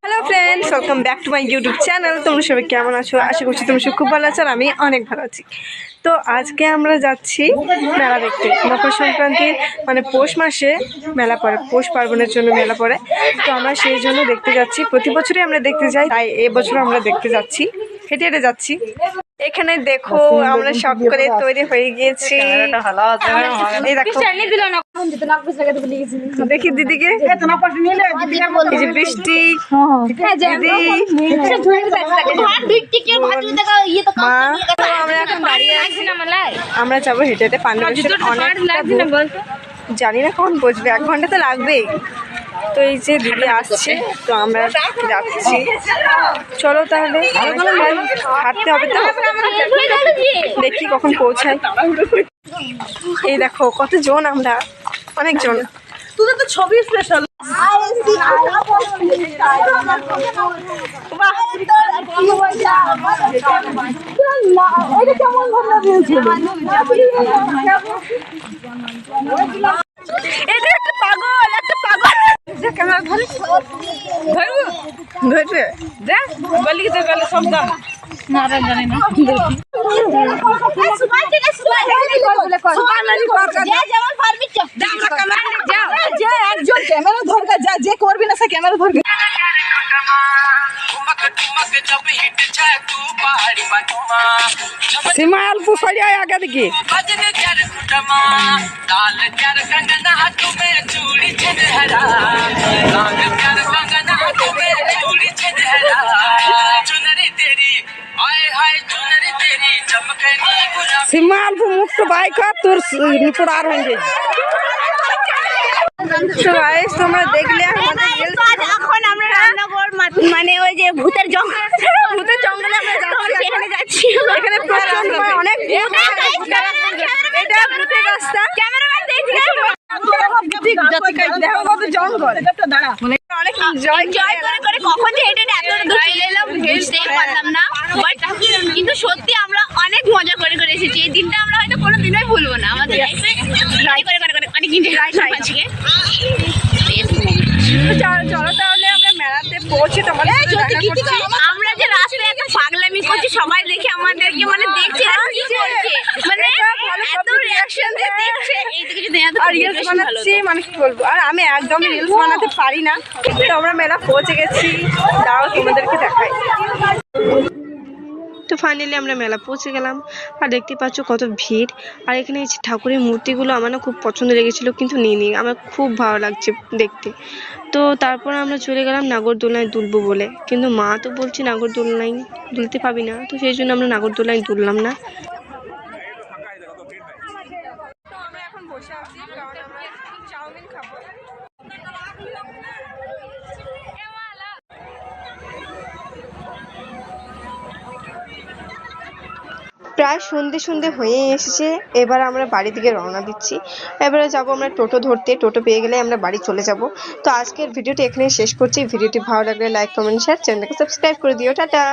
Hello friends, welcome back to my YouTube channel. তোমরা সবাই কেমন আছো? আশা করছি তোমরা সব খুব ভালো আছো, আর আমি অনেক ভালো আছি। তো আজকে আমরা যাচ্ছি মেলা দেখতে। মকর সংক্রান্তির মানে পৌষ মাসে মেলা পড়ে, পৌষ পার্বণের জন্য মেলা পড়ে। তো আমরা সেই জন্য দেখতে যাচ্ছি। প্রতি বছরই আমরা দেখতে যাই, তাই এবছর আমরা দেখতে যাচ্ছি, হেঁটে হেঁটে যাচ্ছি। এখানে দেখো আমরা সব করে তৈরি হয়ে গিয়েছি। দেখি দিদিকে, এই যে বৃষ্টি, আমরা এখন দাঁড়িয়ে আছি। আমরা যাবো হেঁটে হেঁটে পাণ্ডবেশ্বর। জানি না কখন পৌঁছবে, 1 ঘন্টা তো লাগবেই। তো এই যে দিদি আসছে, তো আমরা যাচ্ছি। চলো তাহলে, হাঁটতে হবে তো, দেখি কখন পৌঁছাই। এই দেখো কতজন, আমরা অনেকজন। তোদের তো ছবি স্পেশাল। এটা একটা পাগল, একটা পাগল। ক্যামেরা ধরে ধরবে, যা বলি তো গেলে সব দাম না জানি না। যে করবি না সে ক্যামেরা ধরবে। সিমায়াল পুষারিয়া আগে দেখি। সিমায়ালপুর মুক্ত বাইক তোর নিপুণ আর হয়ে তোমরা দেখলে এখন আমরা রান্নাঘর মানে ওই যে ভূতের জঙ্গলে আমরা সেখানে যাচ্ছি। এখানে অনেক এটা ভূতের রাস্তা। ক্যামেরাম্যান দেখো কত জঙ্গল, অনেক জয় করে কখন যে হেঁটে এত দূর চলে এলাম বুঝতেই পারলাম না। বাট কিন্তু সত্যি আমরা অনেক মজা করে এসেছি। এই দিনটা আমরা হয়তো কোনোদিনই ভুলবো না আমাদের লাইফে। অনেক আজকে চলো তাহলে আমরা মেলাতে পৌঁছে তোমাদের আমরা যে রাস্তায় এত পাগলামি করছি, সবাই দেখে আমাদেরকে মানে দেখছে মানে এত রিঅ্যাকশন দেখছে। আর রিলস বানাচ্ছি, মানে কি বলবো, আর আমি একদমই রিলস বানাতে পারি না। তো আমরা মেলা পৌঁছে গেছি, দাও তোমাদেরকে দেখাই। তো ফাইনালি আমরা মেলা পৌঁছে গেলাম, আর দেখতে পাচ্ছ কত ভিড়। আর এখানে এই ঠাকুরের মূর্তিগুলো আমার না খুব পছন্দ লেগেছিলো, কিন্তু নিইনি, আমার খুব ভালো লাগছে দেখতে। তো তারপর আমরা চলে গেলাম নাগরদোলনায় দুলবো বলে, কিন্তু মা তো বলছে নাগরদোলনায় দুলতে পাবি না, তো সেই জন্য আমরা নাগরদোলনায় দুললাম না। তো আমরা এখন বসে আছি, কারণ আমরা চাউমিন খাবো। প্রায় সন্ধে হয়ে এসেছে, এবার আমরা বাড়ি থেকে রওনা দিচ্ছি। এবারে যাব আমরা টোটো ধরতে, টোটো পেয়ে গেলে আমরা বাড়ি চলে যাব। তো আজকের ভিডিওটি এখানে শেষ করছি। ভিডিওটি ভালো লাগলে লাইক, কমেন্ট, শেয়ার, চ্যানেলটাকে সাবস্ক্রাইব করে দিও। টাটা।